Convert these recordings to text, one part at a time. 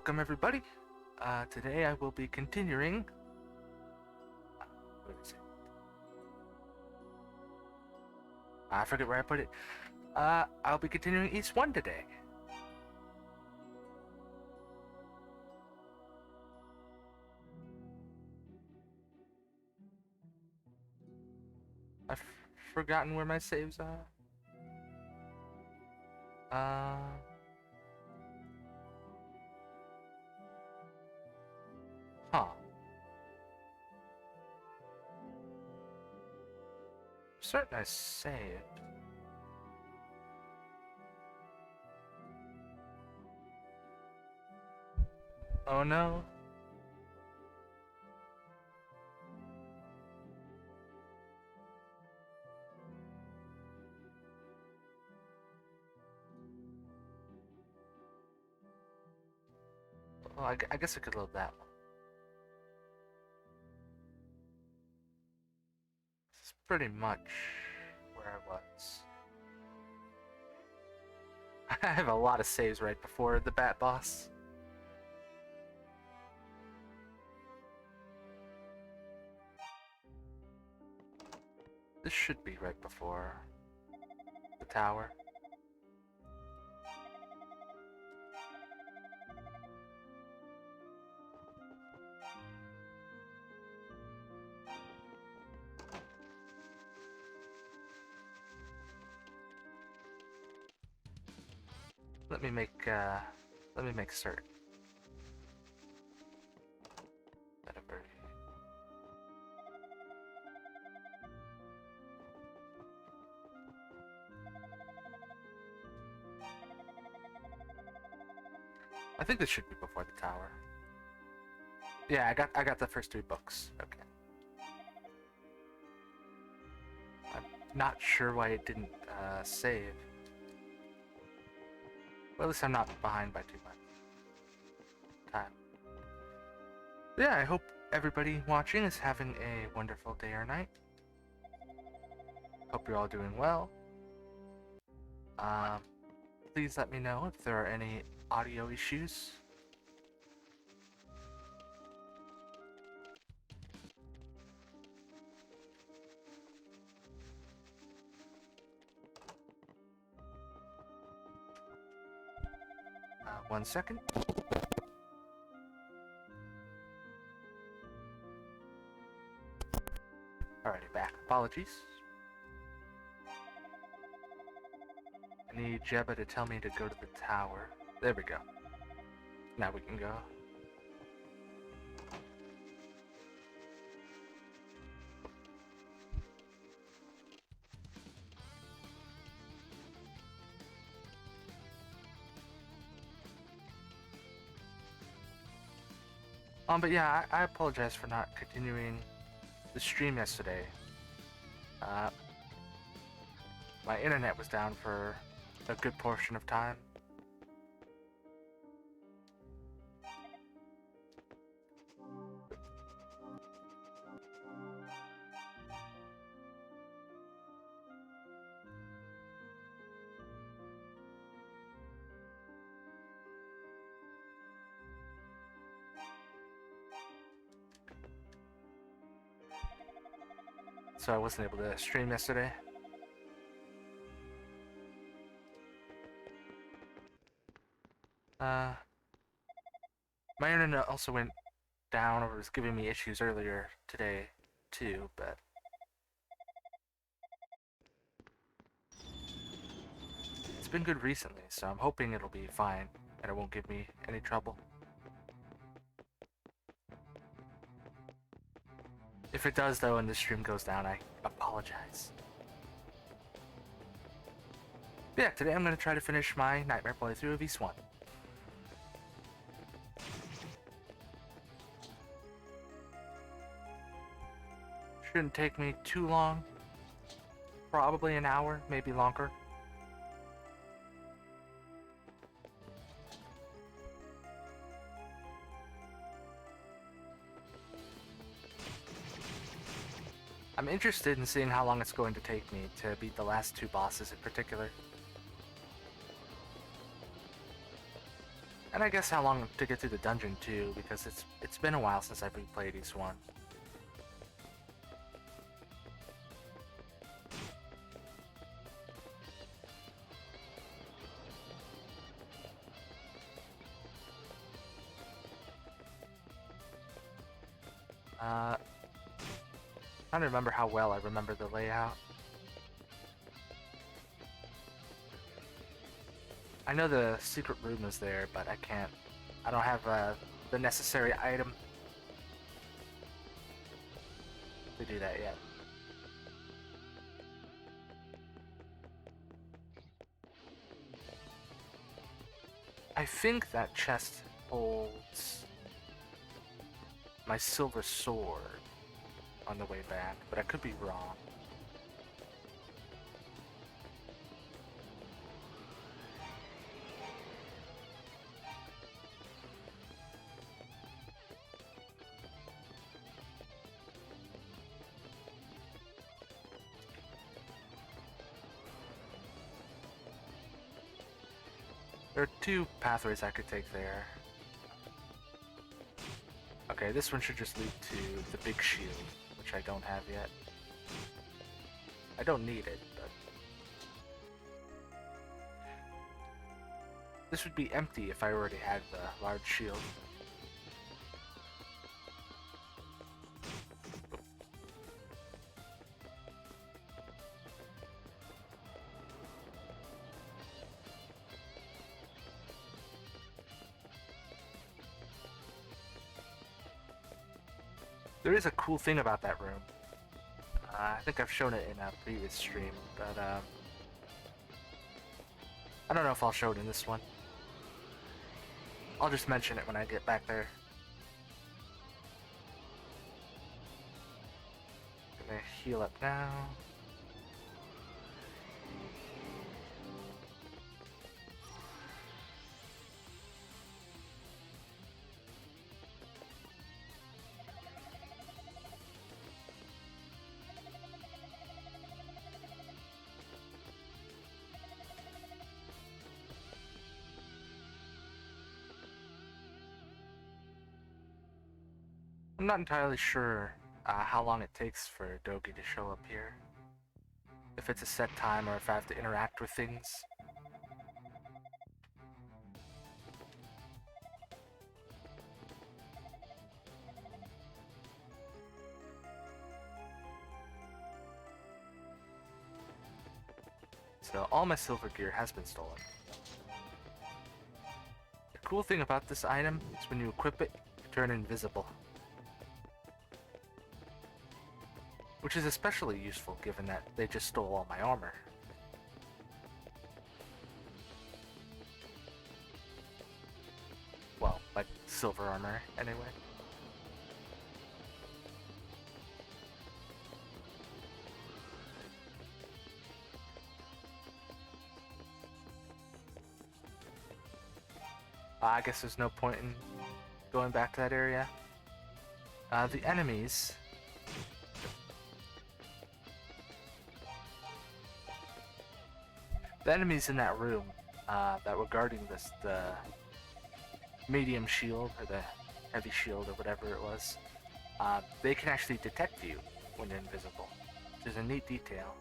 Welcome everybody. Today I will be continuing. Where is it? I forget where I put it. I'll be continuing East 1 today. I've forgotten where my saves are. Huh. Certain I saved. Oh no. Well, I guess I could load that one. This is pretty much where I was. I have a lot of saves right before the Bat Boss. This should be right before the tower. Let me make certain. Whatever. I think this should be before the tower. Yeah, I got the first 3 books. Okay. I'm not sure why it didn't save. Well, at least I'm not behind by too much time. Yeah, I hope everybody watching is having a wonderful day or night. Hope you're all doing well. Please let me know if there are any audio issues. One second. Alrighty, back. Apologies. I need Jebba to tell me to go to the tower. There we go. Now we can go. But yeah, I apologize for not continuing the stream yesterday. My internet was down for a good portion of time. So I wasn't able to stream yesterday. My internet also went down, or was giving me issues earlier today too, but it's been good recently, so I'm hoping it'll be fine and it won't give me any trouble. If it does though and the stream goes down, I apologize. But yeah, today I'm going to try to finish my Nightmare playthrough of East 1. Shouldn't take me too long. Probably an hour, maybe longer. I'm interested in seeing how long it's going to take me to beat the last 2 bosses in particular. And I guess how long to get through the dungeon too, because it's been a while since I've replayed each one. I don't remember how well I remember the layout. I know the secret room is there, but I don't have the necessary item to do that yet. I think that chest holds my silver sword on the way back, but I could be wrong. There are two pathways I could take there. Okay, this one should just lead to the big shield, which I don't have yet. I don't need it, but... This would be empty if I already had the large shield. There is a cool thing about that room. I think I've shown it in a previous stream, but I don't know if I'll show it in this one. I'll just mention it when I get back there. Gonna heal up now. I'm not entirely sure how long it takes for Dogi to show up here. If it's a set time or if I have to interact with things. So all my silver gear has been stolen. The cool thing about this item is when you equip it, you turn invisible. Which is especially useful given that they just stole all my armor. Well, like silver armor, anyway. I guess there's no point in going back to that area. The enemies... The enemies in that room that were guarding the medium shield or the heavy shield or whatever it was, they can actually detect you when you're invisible, which is a neat detail.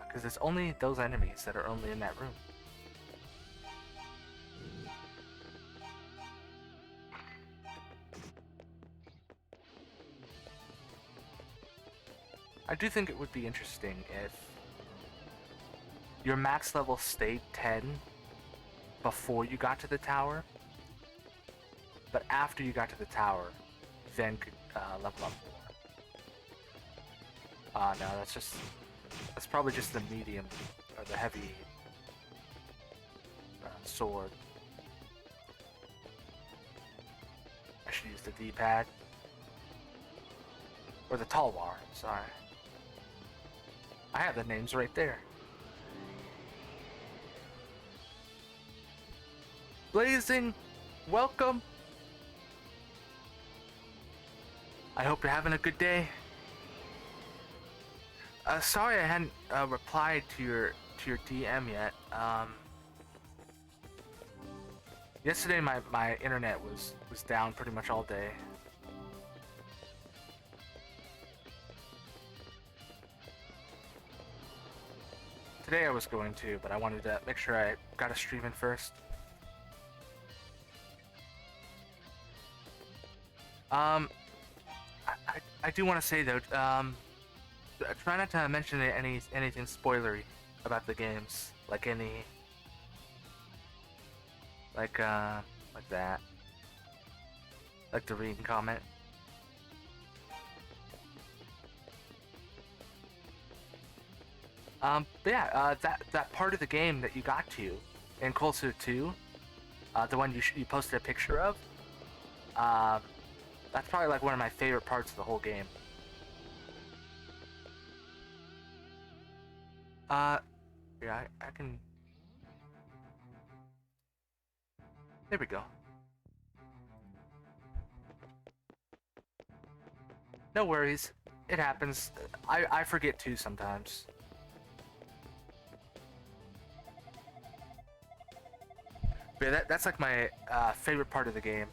Because it's only those enemies that are only in that room. I do think it would be interesting if your max level stayed 10 before you got to the tower, but after you got to the tower, then could level up more. No, that's probably just the medium or the heavy sword. I should use the D-pad. Or the Talwar, sorry. I have the names right there. Blazing, welcome. I hope you're having a good day. Sorry I hadn't replied to your DM yet. Yesterday my internet was down pretty much all day. Today I was going to, but I wanted to make sure I got a stream in first. I do want to say though, try not to mention anything spoilery about the games, like like that, like the reading comment. But yeah, that part of the game that you got to in Cold Steel 2, the one you posted a picture of, that's probably like one of my favorite parts of the whole game. Yeah, I can. There we go. No worries. It happens. I forget too sometimes. But yeah, that's like my favorite part of the game.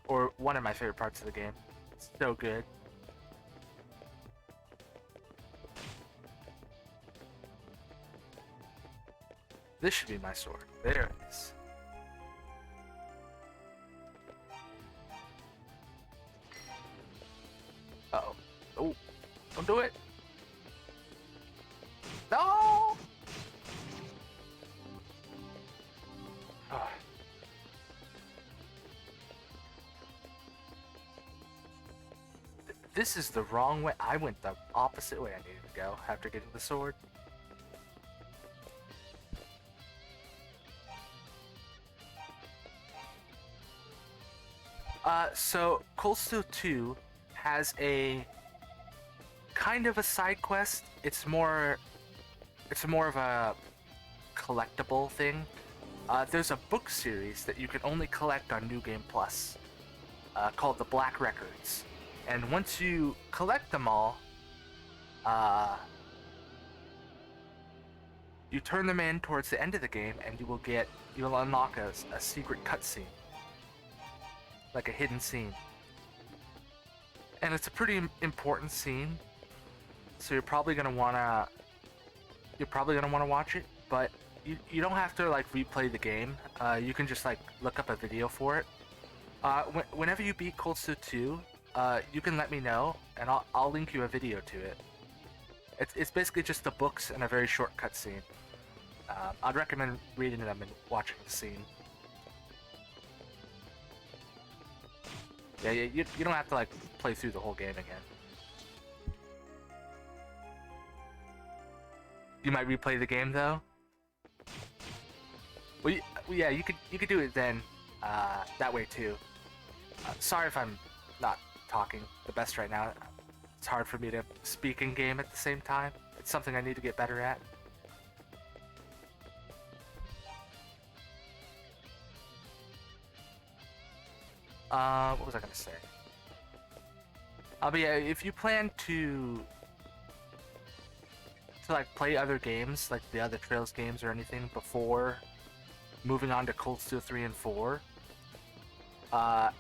Or one of my favorite parts of the game. It's so good. This should be my sword. There it is. Uh-oh. Oh, don't do it. No! This is the wrong way. I went the opposite way I needed to go after getting the sword. So Cold Steel 2 has a kind of a side quest. It's more of a collectible thing. There's a book series that you can only collect on New Game Plus, called the Black Records. And once you collect them all, you turn them in towards the end of the game, and you'll unlock a secret cutscene, like a hidden scene. And it's a pretty important scene, so you're probably gonna wanna watch it. But you don't have to like replay the game. You can just like look up a video for it. Whenever you beat Cold Steel 2, you can let me know, and I'll link you a video to it. It's basically just the books and a very short cutscene. I'd recommend reading them and watching the scene. Yeah, you don't have to like play through the whole game again. You might replay the game though. Well, yeah, you could do it then, that way too. Sorry if I'm not talking the best right now. It's hard for me to speak in game at the same time. It's something I need to get better at. What was I gonna say? But yeah, if you plan to like play other games, like the other Trails games or anything before moving on to Cold Steel 3 and 4,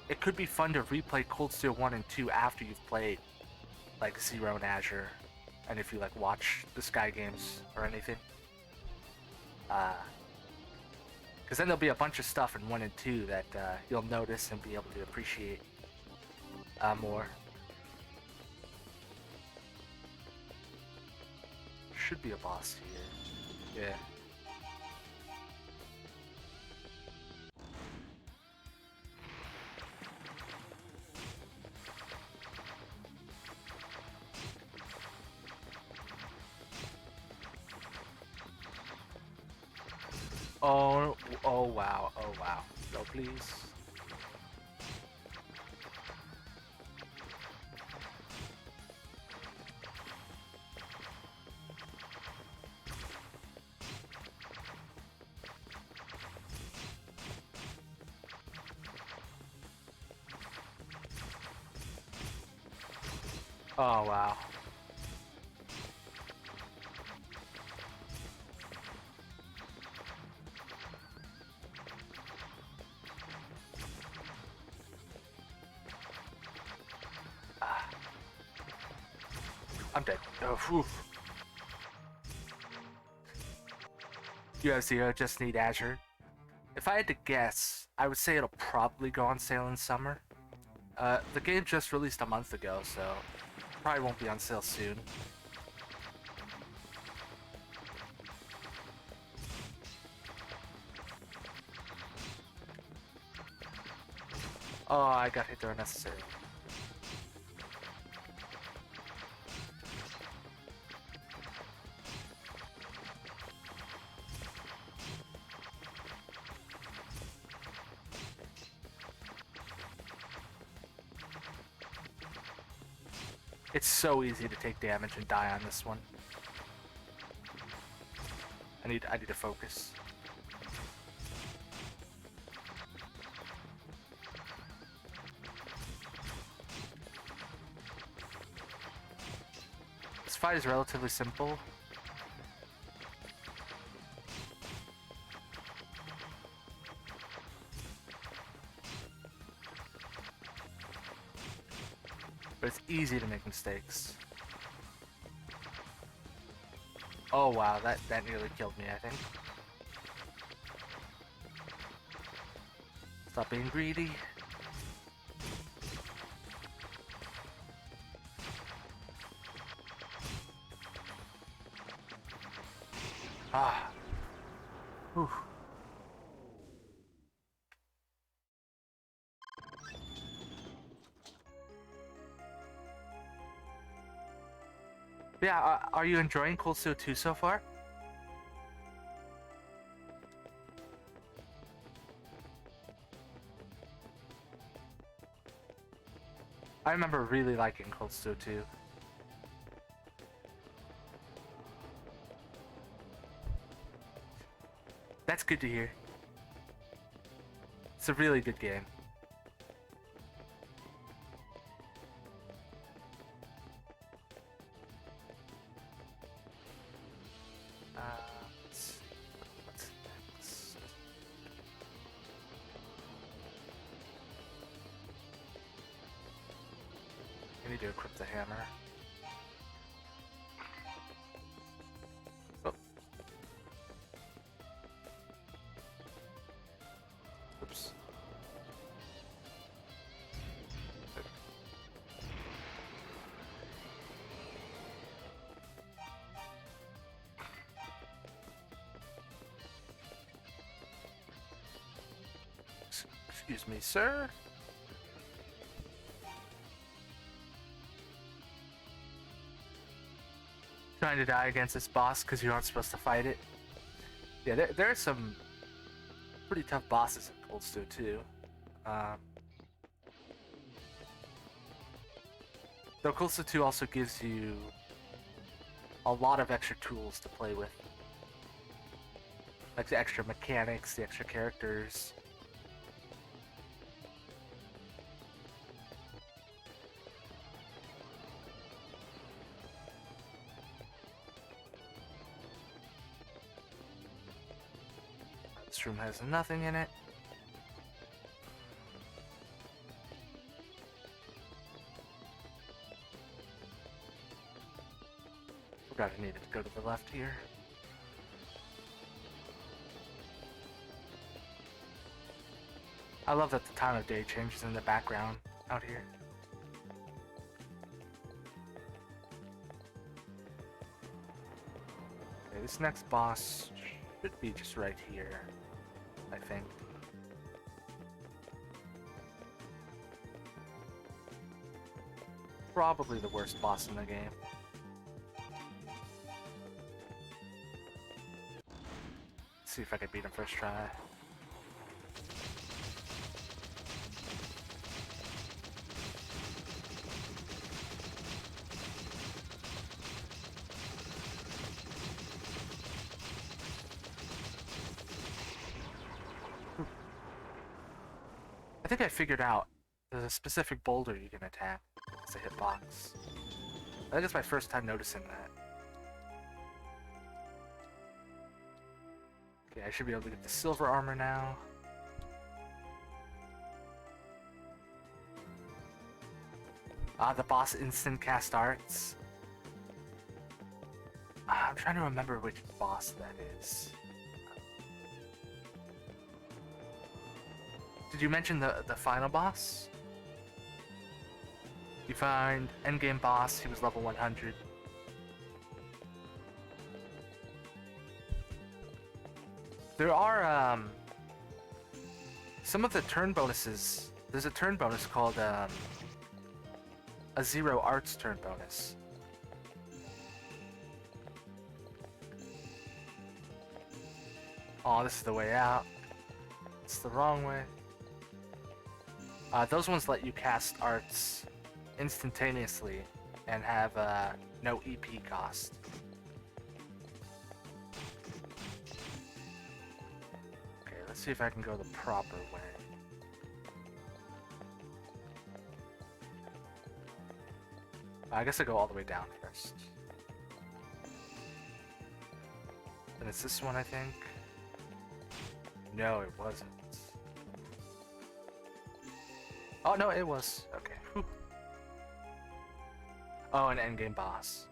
it could be fun to replay Cold Steel 1 and 2 after you've played like Zero and Azure, and if you like watch the Sky games or anything. Because then there'll be a bunch of stuff in 1 and 2 that you'll notice and be able to appreciate more. Should be a boss here. Yeah. Oh wow, oh wow. No, please. Oh wow. I'm dead. Oh, phew. You have Zero, just need Azure. If I had to guess, I would say it'll probably go on sale in summer. The game just released a month ago, so probably won't be on sale soon. Oh, I got hit there unnecessarily. It's so easy to take damage and die on this one. I need to focus. This fight is relatively simple. But it's easy to make mistakes. Oh wow, that nearly killed me, I think. Stop being greedy. Ah. Whew. Yeah, are you enjoying Cold Steel 2 so far? I remember really liking Cold Steel 2. That's good to hear. It's a really good game. Let's see. What's next? I need to equip the hammer. Oh. Oops. Excuse me, sir. Trying to die against this boss because you aren't supposed to fight it. Yeah, there are some pretty tough bosses in Cold Steel 2. Though Cold Steel 2 also gives you a lot of extra tools to play with. Like the extra mechanics, the extra characters. This room has nothing in it. Forgot I needed to go to the left here. I love that the time of day changes in the background out here. Okay, this next boss should be just right here, I think. Probably the worst boss in the game. Let's see if I can beat him first try. I think I figured out there's a specific boulder you can attack. It's a hitbox. I think it's my first time noticing that. Okay, I should be able to get the silver armor now. The boss instant cast arts. I'm trying to remember which boss that is. Did you mention the final boss? You find endgame boss, he was level 100. There are some of the turn bonuses. There's a turn bonus called a Zero Arts turn bonus. Oh, this is the way out. It's the wrong way. Those ones let you cast arts instantaneously and have no EP cost. Okay, let's see if I can go the proper way. I guess I go all the way down first. And it's this one, I think. No, it wasn't. Oh, no, it was. Okay. Whew. Oh, an endgame boss.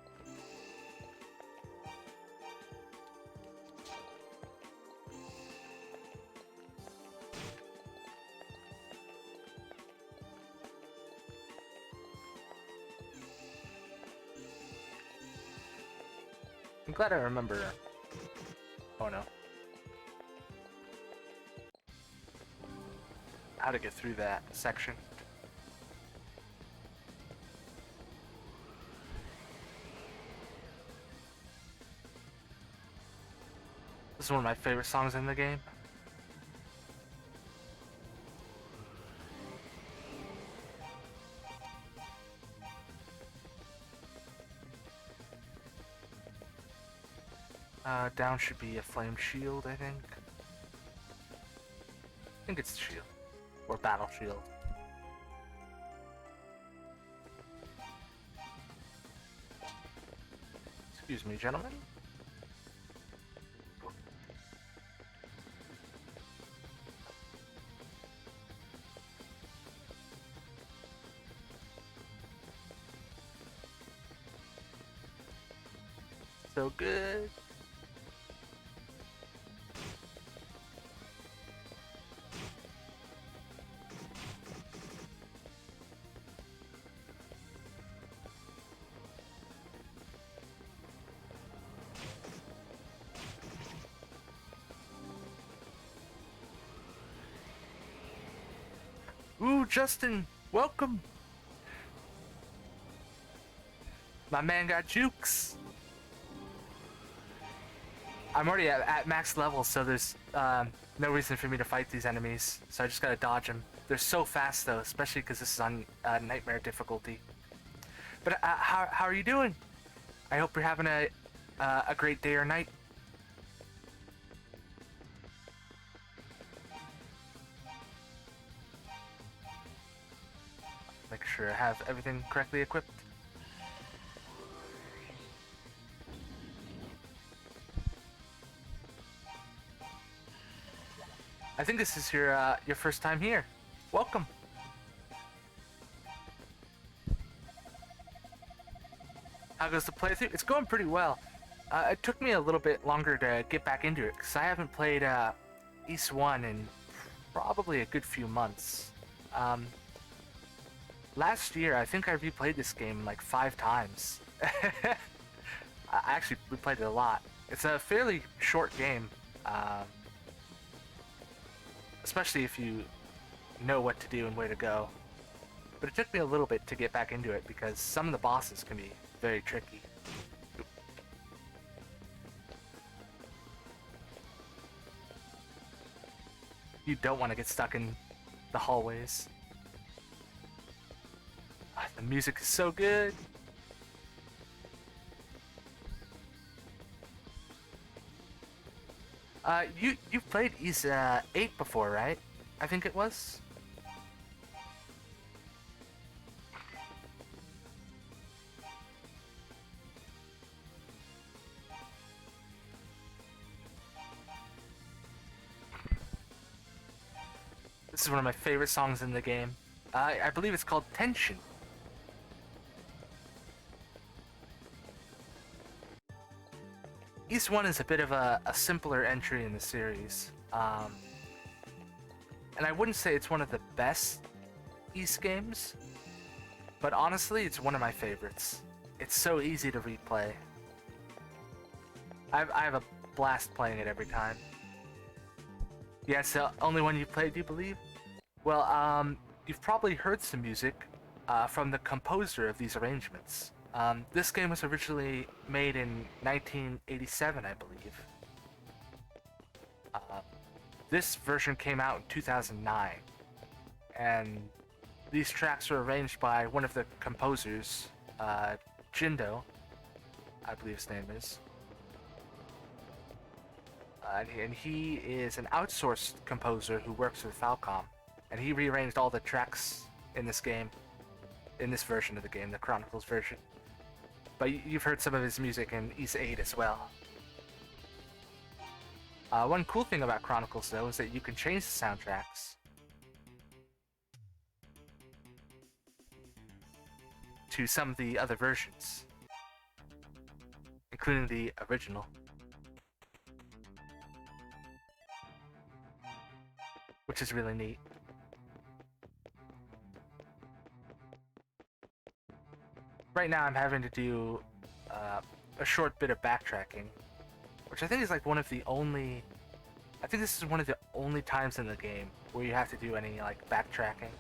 I'm glad I remember. Oh, no. How to get through that section. This is one of my favorite songs in the game. Down should be a flame shield, I think. I think it's the shield. Or battle shield. Excuse me, gentlemen. So good. Ooh, Justin, welcome. My man got jukes. I'm already at max level, so there's no reason for me to fight these enemies. So I just gotta dodge them. They're so fast though, especially because this is on nightmare difficulty. But how are you doing? I hope you're having a great day or night. Make sure I have everything correctly equipped. I think this is your first time here. Welcome. How goes the playthrough? It's going pretty well. It took me a little bit longer to get back into it because I haven't played Ys 1 in probably a good few months. Last year, I think I replayed this game like 5 times. Actually, we played it a lot. It's a fairly short game, especially if you know what to do and where to go. But it took me a little bit to get back into it because some of the bosses can be very tricky. You don't want to get stuck in the hallways. The music is so good. You've played Ys 8 before, right? I think it was. This is one of my favorite songs in the game. I believe it's called Tension. Ys 1 is a bit of a simpler entry in the series. And I wouldn't say it's one of the best Ys games, but honestly, it's one of my favorites. It's so easy to replay. I have a blast playing it every time. Yeah, it's the only one you played, do you believe? Well, you've probably heard some music from the composer of these arrangements. This game was originally made in 1987, I believe. This version came out in 2009, and these tracks were arranged by one of the composers, Jindo, I believe his name is. And he is an outsourced composer who works with Falcom, and he rearranged all the tracks in this game, in this version of the game, the Chronicles version. But you've heard some of his music in Ys 8 as well. One cool thing about Chronicles, though, is that you can change the soundtracks to some of the other versions, including the original. Which is really neat. Right now I'm having to do a short bit of backtracking, which I think is like one of the only... I think this is one of the only times in the game where you have to do any like backtracking.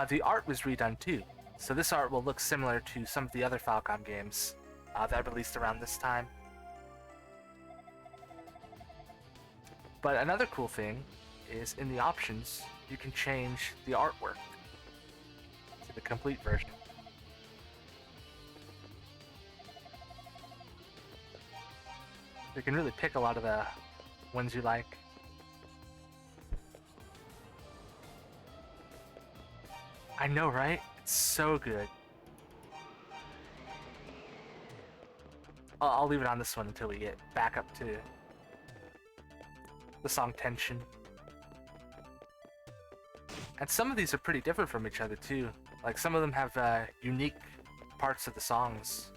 The art was redone too, so this art will look similar to some of the other Falcom games that released around this time. But another cool thing is in the options, you can change the artwork to the complete version. You can really pick a lot of the ones you like. I know, right? It's so good. I'll leave it on this one until we get back up to the song Tension. And some of these are pretty different from each other too. Like some of them have unique parts of the songs.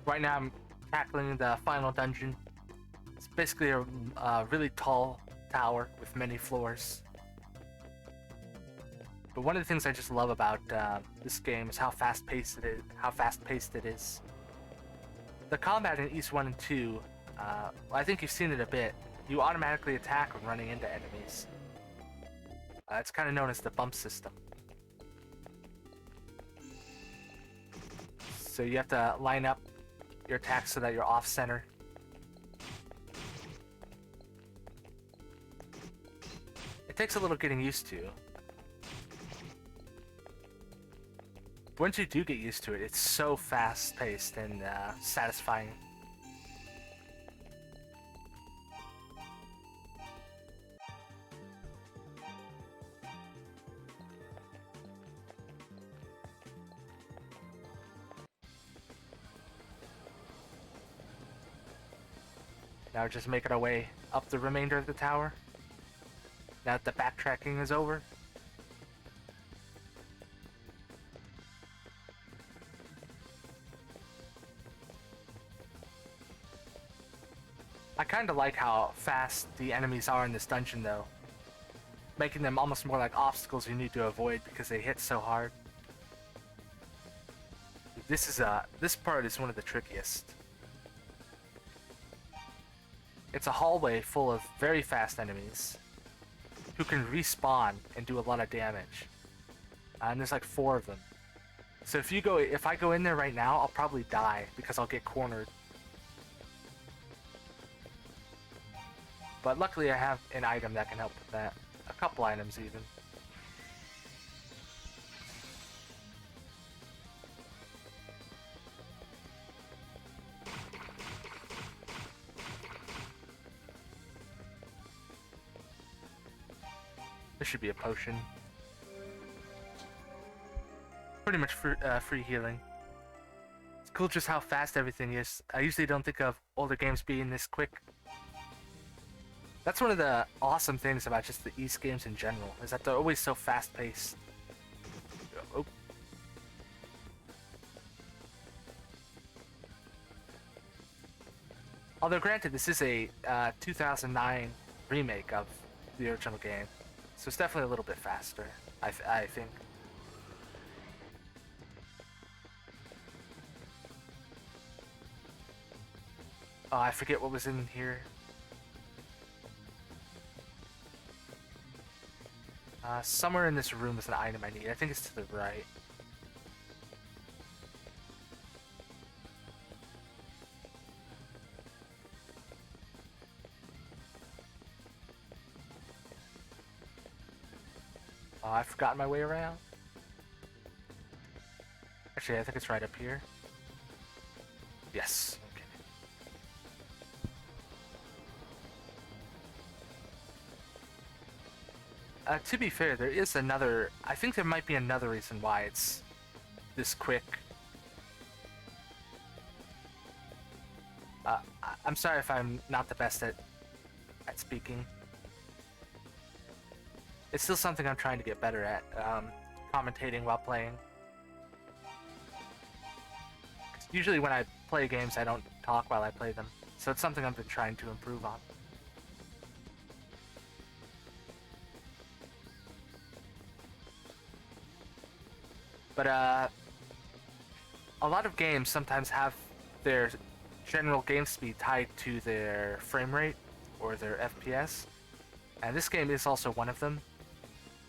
Right now I'm tackling the final dungeon. It's basically a really tall tower with many floors. But one of the things I just love about this game is how fast-paced it is. The combat in Ys 1 and 2, I think you've seen it a bit. You automatically attack when running into enemies. It's kind of known as the bump system. So you have to line up your attacks so that you're off-center. It takes a little getting used to. Once you do get used to it, it's so fast-paced and satisfying. Now we're just making our way up the remainder of the tower. Now that the backtracking is over. I kind of like how fast the enemies are in this dungeon though. Making them almost more like obstacles you need to avoid because they hit so hard. This part is one of the trickiest. It's a hallway full of very fast enemies who can respawn and do a lot of damage. And there's like 4 of them. So if I go in there right now, I'll probably die because I'll get cornered. But luckily I have an item that can help with that. A couple items even. There should be a potion. Pretty much free healing. It's cool just how fast everything is. I usually don't think of older games being this quick. That's one of the awesome things about just the Ys games in general, is that they're always so fast-paced. Oh. Although granted, this is a 2009 remake of the original game, so it's definitely a little bit faster, I think. Oh, I forget what was in here. Somewhere in this room is an item I need. I think it's to the right. Oh, I've forgotten my way around. Actually, I think it's right up here. Yes. To be fair, there is another... I think there might be another reason why it's this quick. I'm sorry if I'm not the best at speaking. It's still something I'm trying to get better at, commentating while playing. Usually when I play games, I don't talk while I play them, so it's something I've been trying to improve on. But a lot of games sometimes have their general game speed tied to their frame rate or their FPS, and this game is also one of them.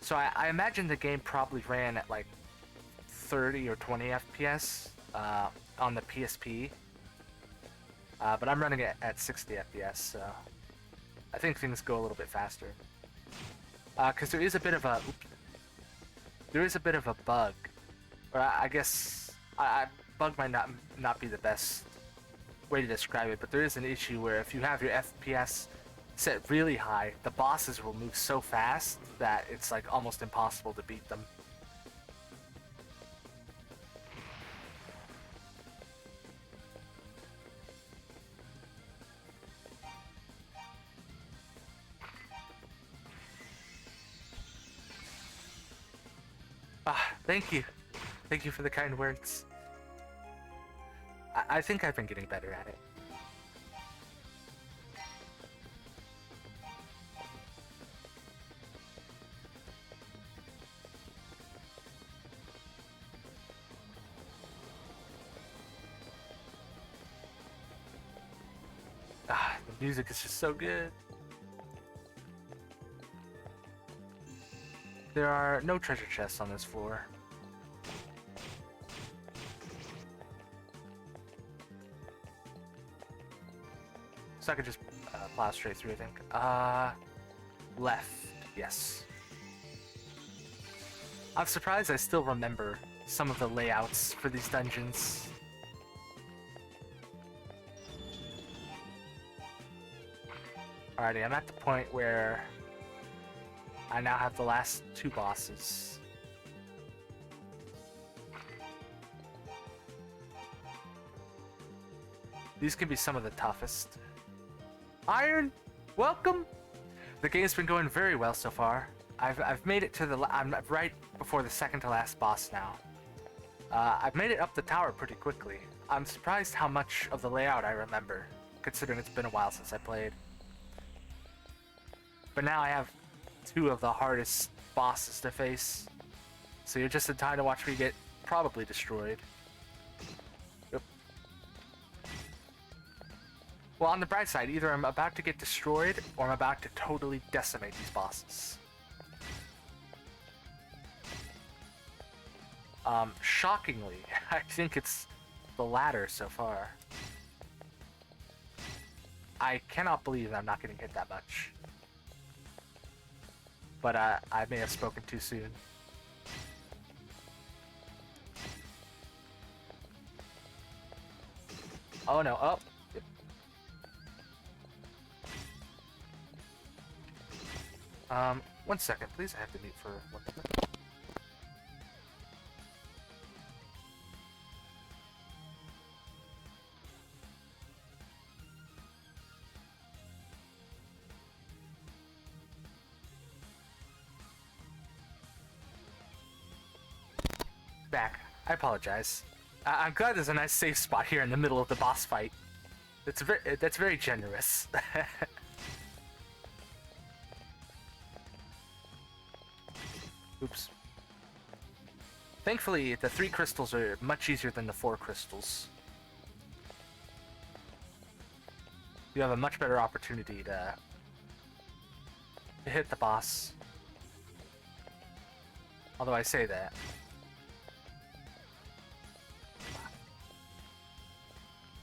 So I imagine the game probably ran at like 30 or 20 FPS on the PSP, but I'm running it at 60 FPS, so I think things go a little bit faster. Because there is a bit of a bug, or I guess bug might not be the best way to describe it, but there is an issue where if you have your FPS set really high, the bosses will move so fast that it's like almost impossible to beat them. Thank you. Thank you for the kind words. I think I've been getting better at it. The music is just so good. There are no treasure chests on this floor. So I could just plow straight through, I think. Left, yes. I'm surprised I still remember some of the layouts for these dungeons. Alrighty, I'm at the point where I now have the last two bosses. These can be some of the toughest. Iron, welcome! The game's been going very well so far. I've made it to the... I'm right before the second to last boss now. I've made it up the tower pretty quickly. I'm surprised how much of the layout I remember, considering it's been a while since I played. But now I have two of the hardest bosses to face, so you're just in time to watch me get probably destroyed. Yep. Well, on the bright side, either I'm about to get destroyed or I'm about to totally decimate these bosses. Shockingly, I think it's the latter so far. I cannot believe I'm not getting hit that much. But I may have spoken too soon. Oh no, oh. One second, please. I have to mute for 1 minute. back. I apologize. I'm glad there's a nice safe spot here in the middle of the boss fight. That's very generous. Oops. Thankfully, the 3 crystals are much easier than the 4 crystals. You have a much better opportunity to hit the boss. Although I say that.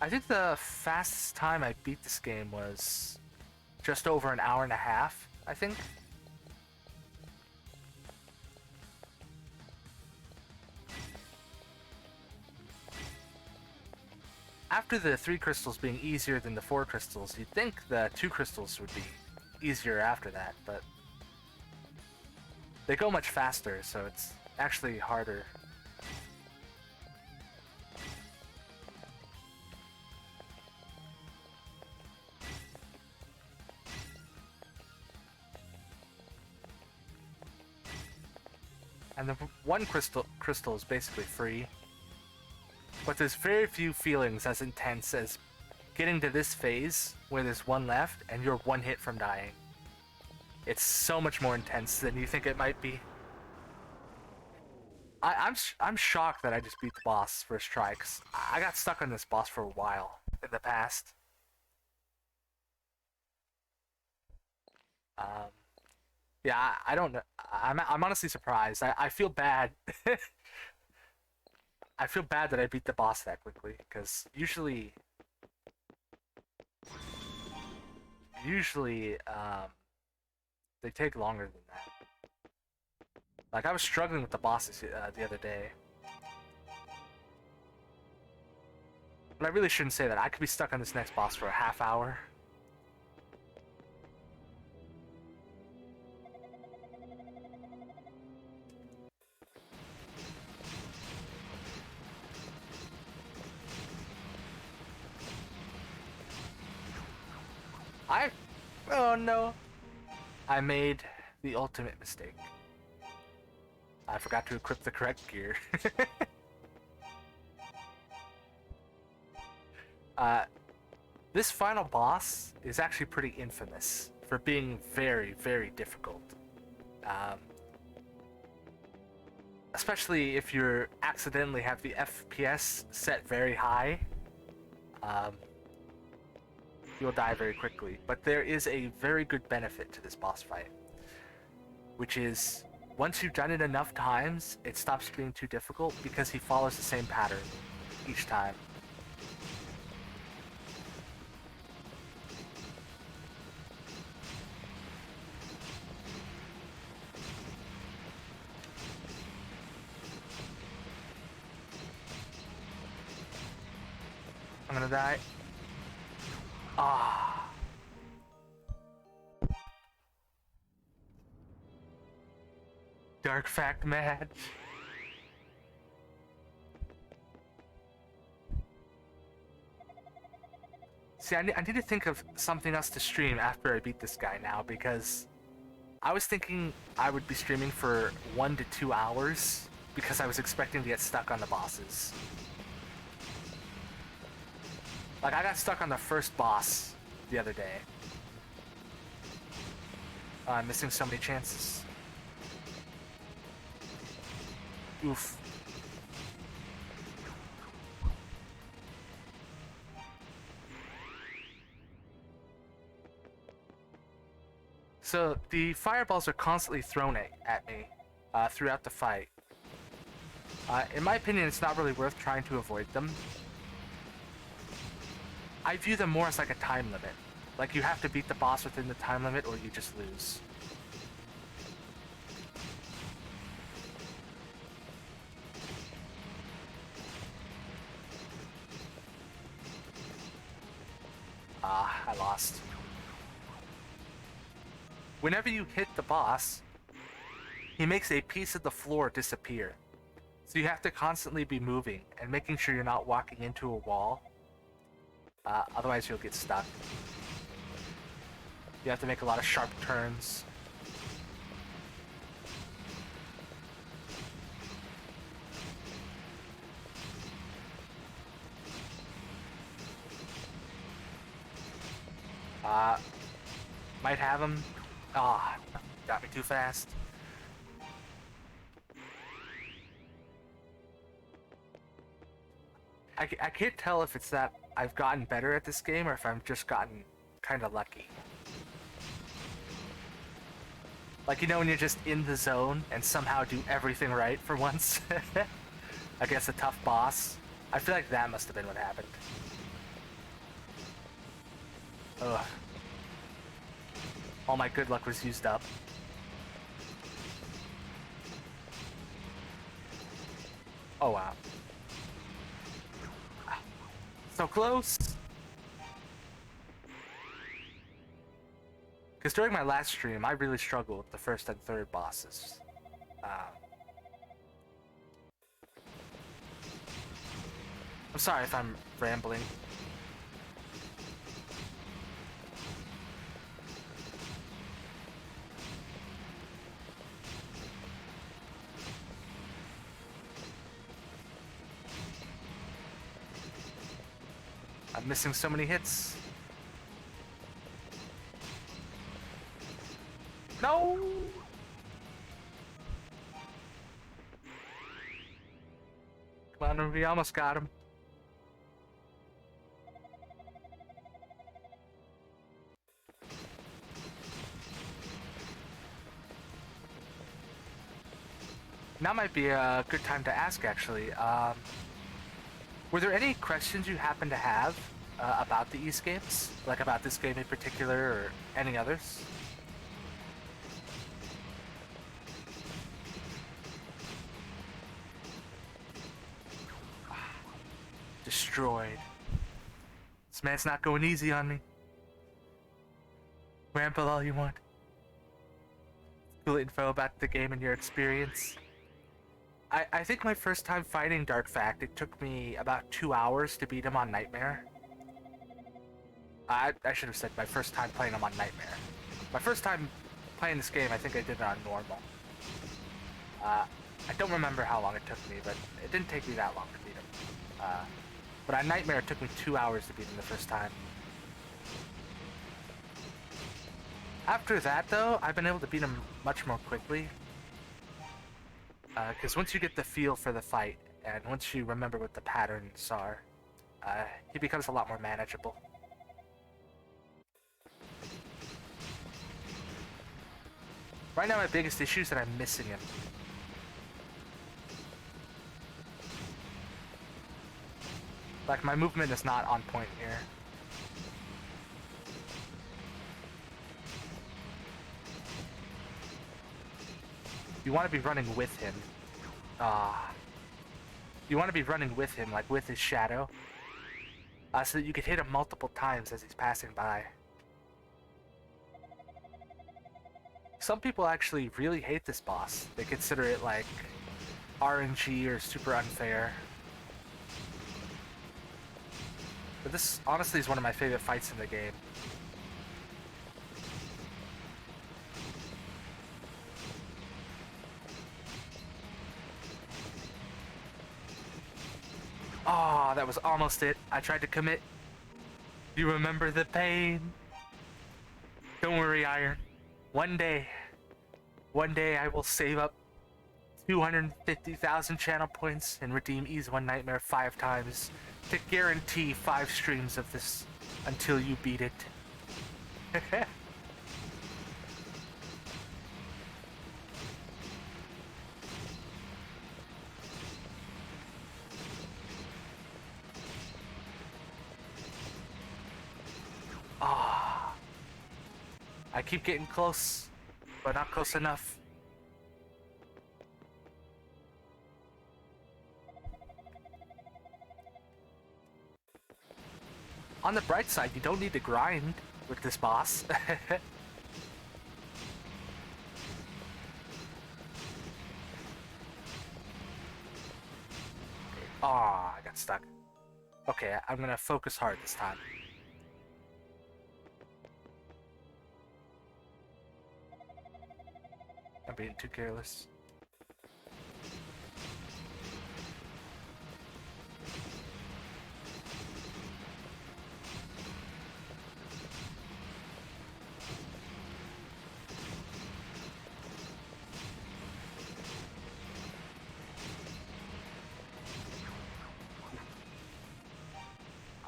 I think the fastest time I beat this game was just over an hour and a half, I think. After the 3 crystals being easier than the 4 crystals, you'd think the 2 crystals would be easier after that, but they go much faster, so it's actually harder. And the 1 crystal is basically free. But there's very few feelings as intense as getting to this phase where there's 1 left and you're 1 hit from dying. It's so much more intense than you think it might be. I'm shocked that I just beat the boss first try, because I got stuck on this boss for a while in the past. Yeah, I don't know. I'm honestly surprised. I feel bad. I feel bad that I beat the boss that quickly, because usually, they take longer than that. Like, I was struggling with the bosses the other day. But I really shouldn't say that. I could be stuck on this next boss for a half hour. Oh no. I made the ultimate mistake. I forgot to equip the correct gear. This final boss is actually pretty infamous for being very, very difficult. Especially if you accidentally have the FPS set very high. You'll die very quickly. But there is a very good benefit to this boss fight, which is once you've done it enough times, it stops being too difficult because he follows the same pattern each time. I'm gonna die. Ah. Dark fact match. See, I need to think of something else to stream after I beat this guy now, because I was thinking I would be streaming for 1 to 2 hours because I was expecting to get stuck on the bosses. Like, I got stuck on the first boss the other day. I'm missing so many chances. Oof. So, the fireballs are constantly thrown at me throughout the fight. In my opinion, it's not really worth trying to avoid them. I view them more as like a time limit. Like, you have to beat the boss within the time limit or you just lose. I lost. Whenever you hit the boss, he makes a piece of the floor disappear. So you have to constantly be moving and making sure you're not walking into a wall. Otherwise you'll get stuck. You have to make a lot of sharp turns. Uh, might have him. Ah, got me too fast. I can't tell if it's that I've gotten better at this game or if I've just gotten kind of lucky. Like, you know, when you're just in the zone and somehow do everything right for once against a tough boss. I feel like that must have been what happened. Ugh. All my good luck was used up. Oh, wow. So close! Because during my last stream, I really struggled with the first and third bosses. I'm sorry if I'm rambling. I'm missing so many hits. No! Come on, we almost got him. Now might be a good time to ask, actually. Were there any questions you happen to have about the Ys games? Like about this game in particular, or any others? Destroyed. This man's not going easy on me. Ramble all you want. Cool info about the game and your experience. I think my first time fighting Dark Fact, it took me about 2 hours to beat him on Nightmare. I should have said my first time playing him on Nightmare. My first time playing this game, I think I did it on normal. I don't remember how long it took me, but it didn't take me that long to beat him. But on Nightmare, it took me 2 hours to beat him the first time. After that, though, I've been able to beat him much more quickly. Because once you get the feel for the fight, and once you remember what the patterns are, he becomes a lot more manageable. Right now, my biggest issue is that I'm missing him. Like, my movement is not on point here. You want to be running with him. You want to be running with him, like with his shadow. So that you can hit him multiple times as he's passing by. Some people actually really hate this boss. They consider it like RNG or super unfair. But this honestly is one of my favorite fights in the game. Oh, that was almost it. I tried to commit. You remember the pain? Don't worry, Iron. One day I will save up 250,000 channel points and redeem Ys 1 Nightmare 5 times to guarantee 5 streams of this until you beat it. Ah, I keep getting close, but not close enough. On the bright side, you don't need to grind with this boss. Ah, I got stuck. Okay, I'm gonna focus hard this time. I'm being too careless.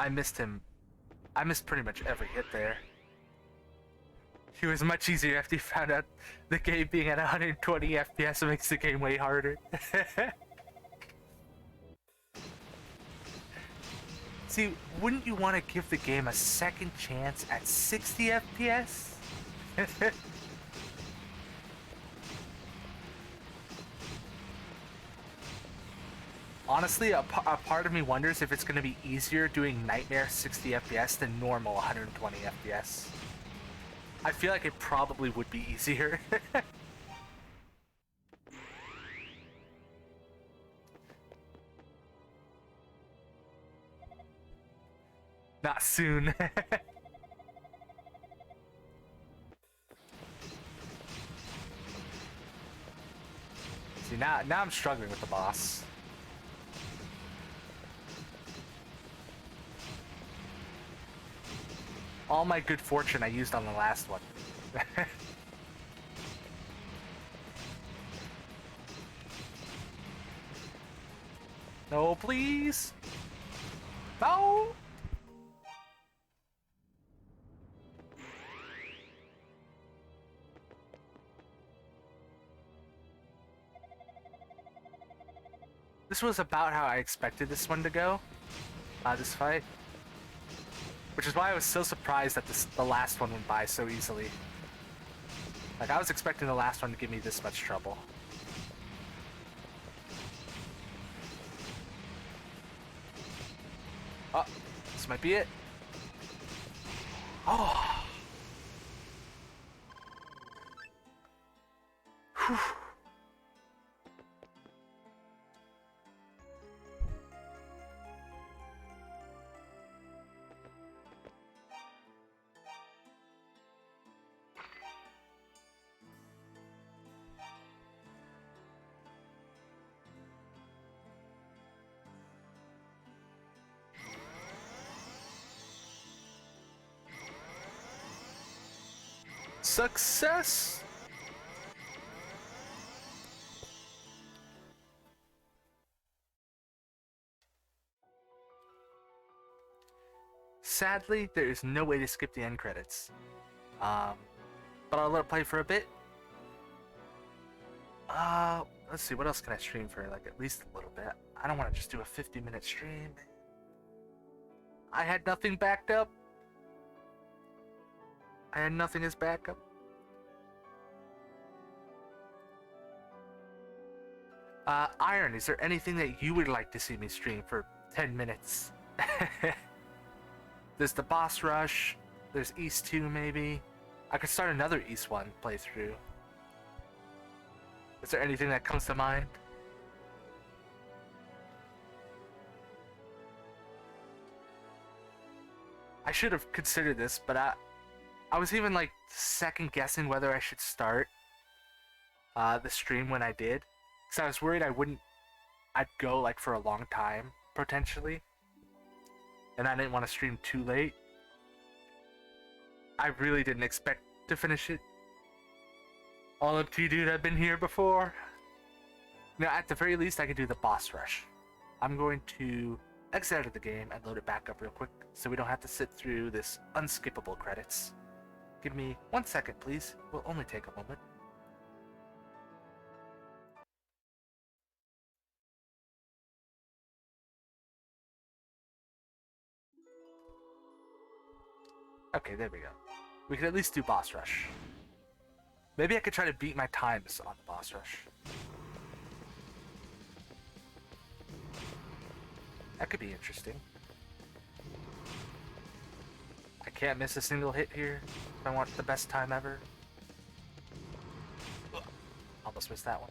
I missed him. I missed pretty much every hit there. It was much easier after you found out the game being at 120 FPS makes the game way harder. See, wouldn't you want to give the game a second chance at 60 FPS? Honestly, a part of me wonders if it's going to be easier doing Nightmare 60 FPS than normal 120 FPS. I feel like it probably would be easier. Not soon. See, now I'm struggling with the boss. All my good fortune I used on the last one. No, please. No. This was about how I expected this one to go. This fight. Which is why I was so surprised that the last one went by so easily. Like, I was expecting the last one to give me this much trouble. Oh, this might be it. Oh. Whew. Success! Sadly, there is no way to skip the end credits. But I'll let it play for a bit. Let's see, what else can I stream for, like, at least a little bit? I don't want to just do a 50-minute stream. I had nothing backed up. I had nothing as backup. Iron, is there anything that you would like to see me stream for 10 minutes? There's the boss rush. There's East 2, maybe. I could start another East 1 playthrough. Is there anything that comes to mind? I should have considered this, but I was even like second guessing whether I should start the stream when I did, because I was worried I'd go like for a long time potentially, and I didn't want to stream too late. I really didn't expect to finish it. All up to you, dude. I've been here before. Now, at the very least, I could do the boss rush. I'm going to exit out of the game and load it back up real quick so we don't have to sit through this unskippable credits. Give me 1 second, please. Will only take a moment. Okay, there we go. We could at least do boss rush. Maybe I could try to beat my times on the boss rush. That could be interesting. I can't miss a single hit here if I want the best time ever. Ugh. Almost missed that one.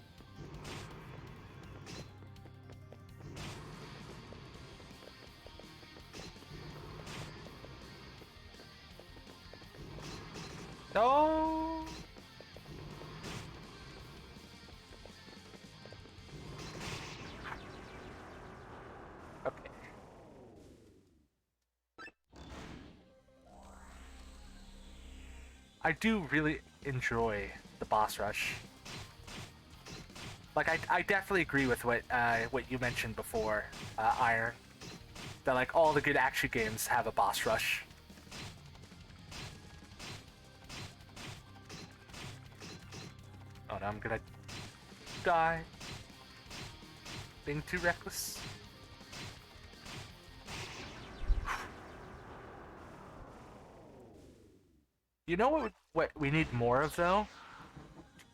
No! Okay. I do really enjoy the boss rush. Like, I definitely agree with what you mentioned before, Iron. that like all the good action games have a boss rush. Oh no, I'm gonna die. Being too reckless. You know what we need more of though?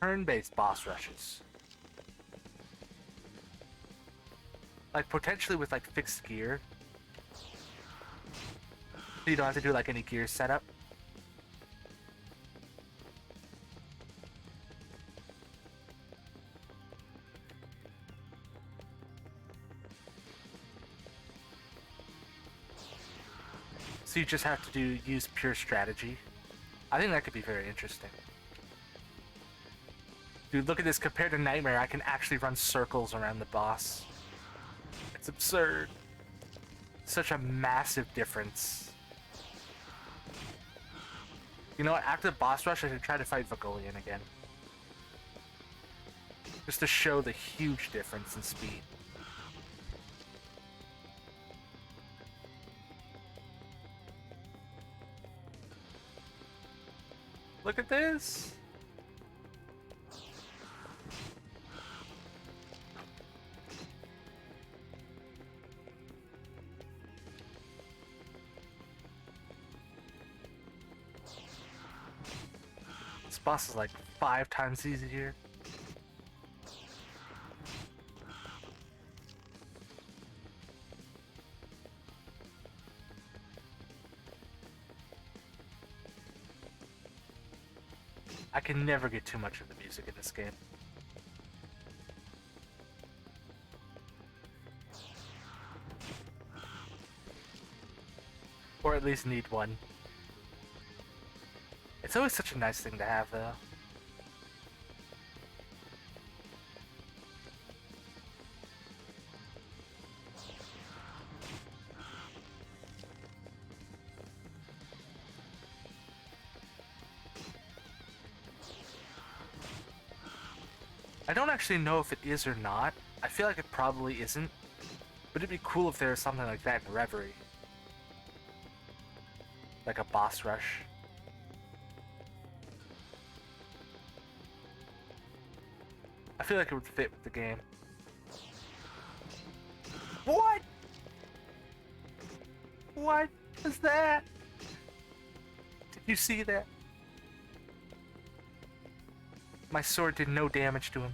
Turn-based boss rushes. Like potentially with like fixed gear. So you don't have to do like any gear setup. So you just have to use pure strategy. I think that could be very interesting. Dude, look at this. Compared to Nightmare, I can actually run circles around the boss. It's absurd. Such a massive difference. You know what? After the boss rush, I should try to fight Vogolian again. Just to show the huge difference in speed. Look at this! This boss is like 5 times easier. I can never get too much of the music in this game. Or at least need one. It's always such a nice thing to have, though. I don't actually know if it is or not. I feel like it probably isn't. But it'd be cool if there was something like that in Reverie. Like a boss rush. I feel like it would fit with the game. What? What was that? Did you see that? My sword did no damage to him.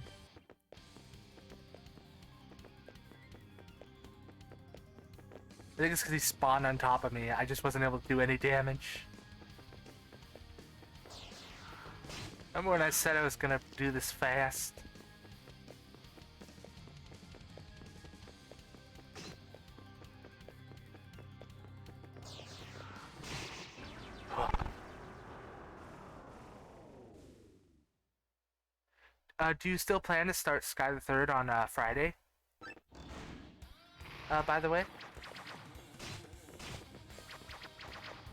I think it's because he spawned on top of me. I just wasn't able to do any damage. Remember when I said I was gonna do this fast? Do you still plan to start Sky the Third on Friday? By the way?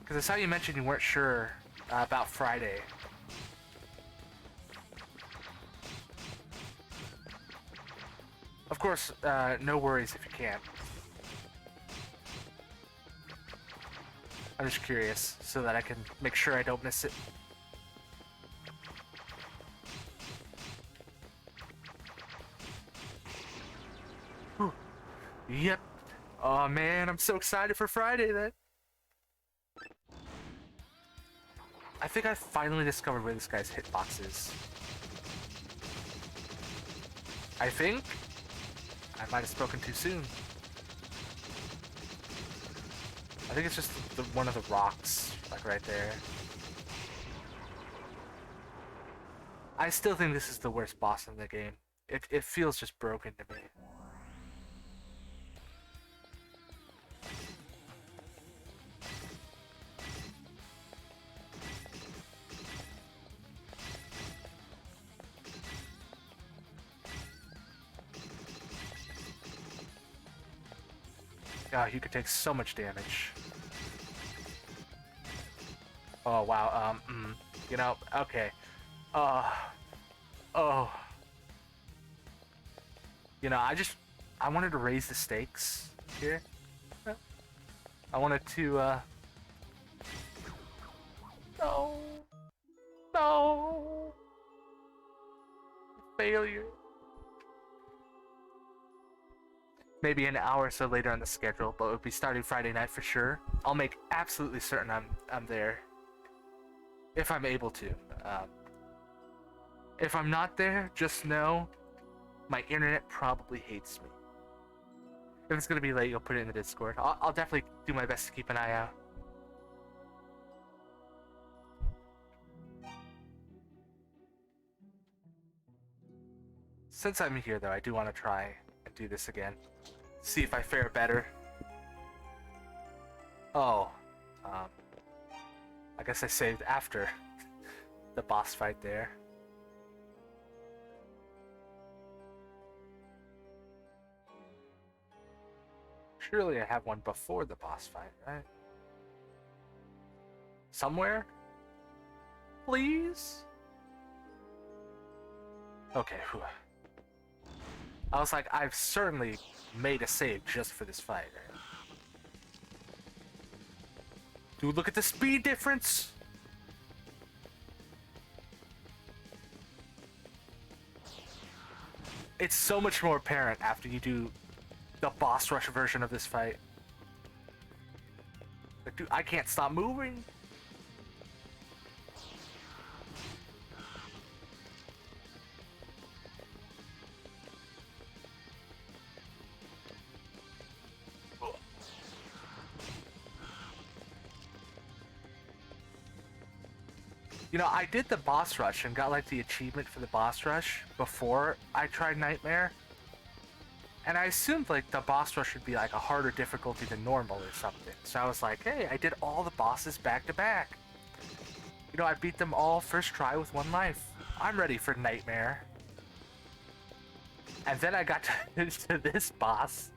Because I saw you mentioned you weren't sure about Friday. Of course, no worries if you can't. I'm just curious so that I can make sure I don't miss it. Whew. Yep. Oh man, I'm so excited for Friday then. I think I finally discovered where this guy's hitbox is. I think? I might have spoken too soon. I think it's just one of the rocks, like right there. I still think this is the worst boss in the game. It feels just broken to me. Oh, you could take so much damage. Oh, wow, you know, okay. Oh. You know, I wanted to raise the stakes here. I wanted to, No! No! Failure. Maybe an hour or so later on the schedule, but it'll be starting Friday night for sure. I'll make absolutely certain I'm there. If I'm able to. If I'm not there, just know my internet probably hates me. If it's gonna be late, you'll put it in the Discord. I'll definitely do my best to keep an eye out. Since I'm here, though, I do want to try and do this again. See if I fare better. Oh. I guess I saved after the boss fight there. Surely I have one before the boss fight, right? Somewhere? Please? Okay, whew. I was like, I've certainly made a save just for this fight, right? Dude, look at the speed difference! It's so much more apparent after you do the boss rush version of this fight. Like, dude, I can't stop moving! You know, I did the boss rush and got like the achievement for the boss rush before I tried Nightmare. And I assumed like the boss rush would be like a harder difficulty than normal or something. So I was like, hey, I did all the bosses back to back. You know, I beat them all first try with one life. I'm ready for Nightmare. And then I got to this boss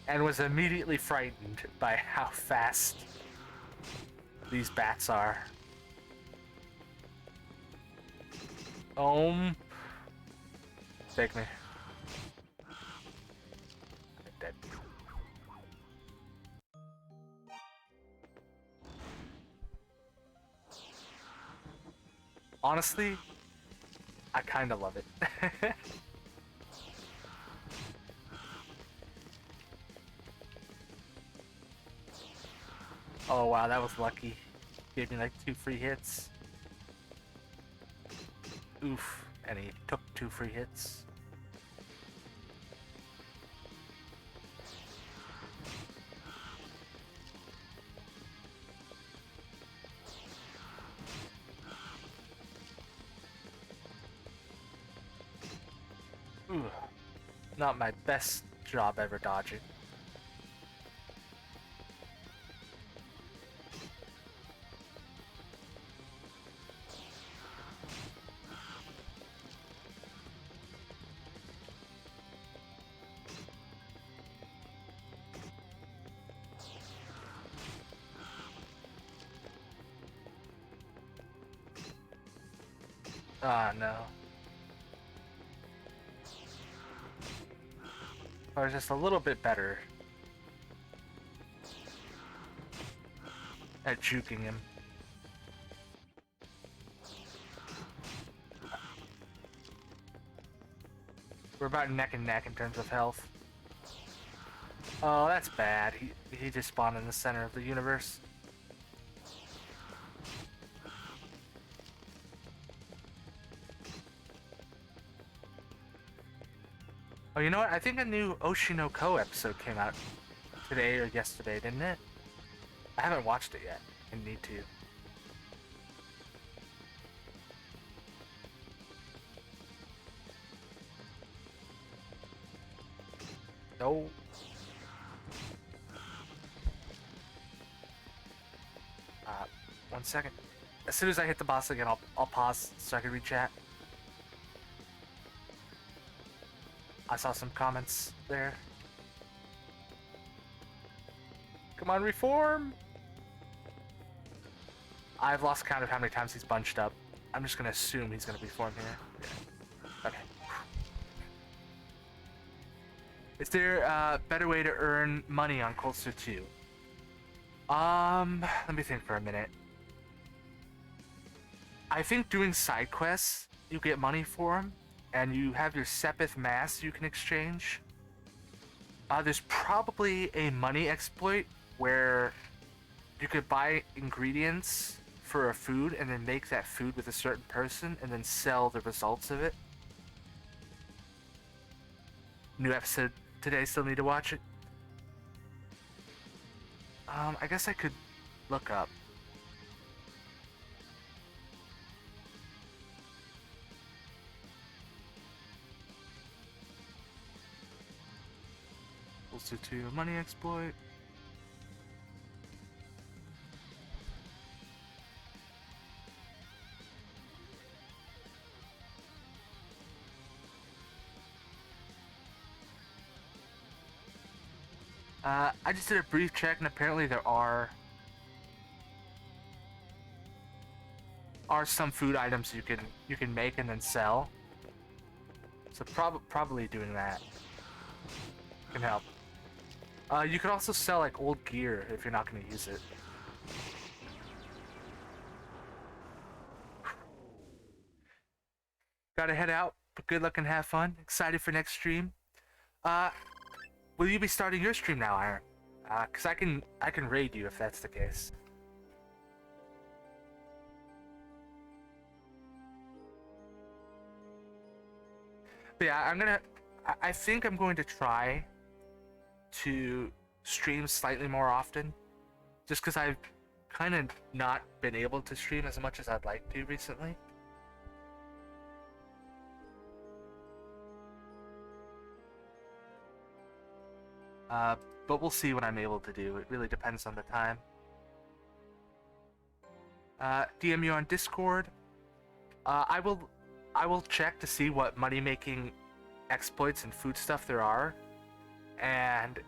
and was immediately frightened by how fast these bats are. Take me. I'm dead. Honestly, I kind of love it. Oh wow, that was lucky. Gave me like 2 free hits. Oof, and he took 2 free hits. Ooh, not my best job ever dodging. Ah, no. I was just a little bit better at juking him. We're about neck and neck in terms of health. Oh, that's bad. He just spawned in the center of the universe. Oh, you know what? I think a new Oshinoko episode came out today or yesterday, didn't it? I haven't watched it yet. I need to. No. 1 second. As soon as I hit the boss again, I'll pause so I can read chat. I saw some comments there. Come on, reform! I've lost count of how many times he's bunched up. I'm just gonna assume he's gonna be formed here. Yeah. Okay. Is there a better way to earn money on Coldster 2? Let me think for a minute. I think doing side quests, you get money for them, and you have your Sepith Mass you can exchange. There's probably a money exploit where you could buy ingredients for a food and then make that food with a certain person and then sell the results of it. New episode today, still need to watch it. I guess I could look up. Also to money exploit. I just did a brief check, and apparently there are some food items you can make and then sell. So probably doing that can help. You could also sell like old gear if you're not going to use it. Gotta head out, but good luck and have fun. Excited for next stream. Will you be starting your stream now, Iron? Cause I can raid you if that's the case. But yeah, I think I'm going to try to stream slightly more often, just because I've kind of not been able to stream as much as I'd like to recently. But we'll see what I'm able to do. It really depends on the time. DM you on Discord. I will check to see what money-making exploits and food stuff there are, and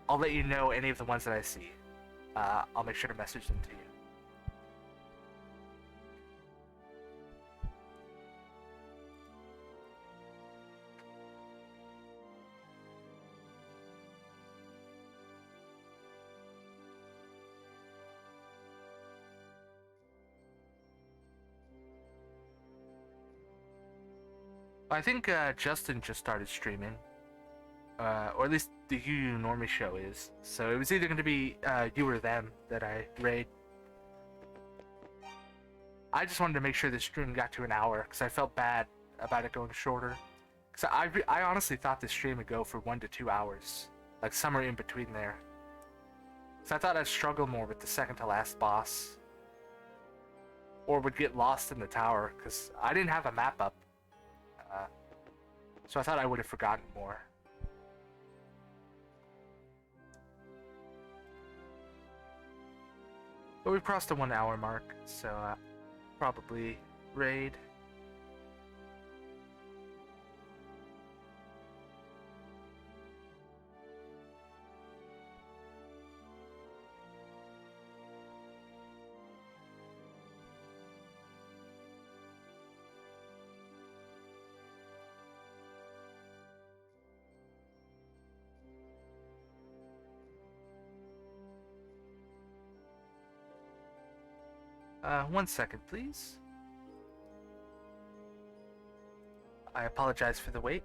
I'll let you know any of the ones that I see. I'll make sure to message them to you. I think Justin just started streaming, or at least the UU Normie show is. So it was either going to be you or them that I raid. I just wanted to make sure the stream got to an hour because I felt bad about it going shorter. Because I honestly thought this stream would go for 1 to 2 hours, like somewhere in between there. So I thought I'd struggle more with the second to last boss, or would get lost in the tower because I didn't have a map up. So I thought I would have forgotten more. But we've crossed the 1 hour mark, so probably raid. One second, please. I apologize for the wait.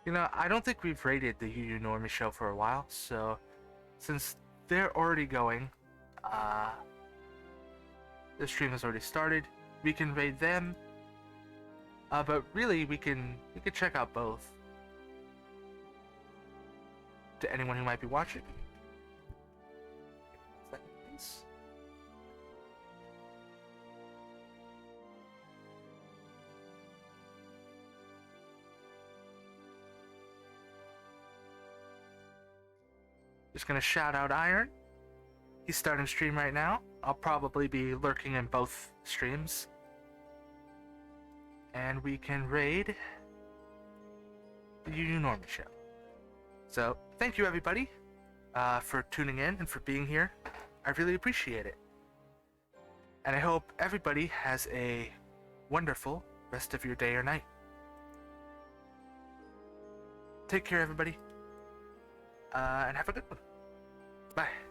You know, I don't think we've rated the UU Normie show for a while, so since they're already going, the stream has already started. We can raid them, but really we can check out both. To anyone who might be watching. Second, please. Just gonna shout out Iron. He's starting stream right now. I'll probably be lurking in both streams. and we can raid the Union Norman show. So, thank you everybody for tuning in and for being here. I really appreciate it. And I hope everybody has a wonderful rest of your day or night. Take care, everybody, and have a good one. Bye.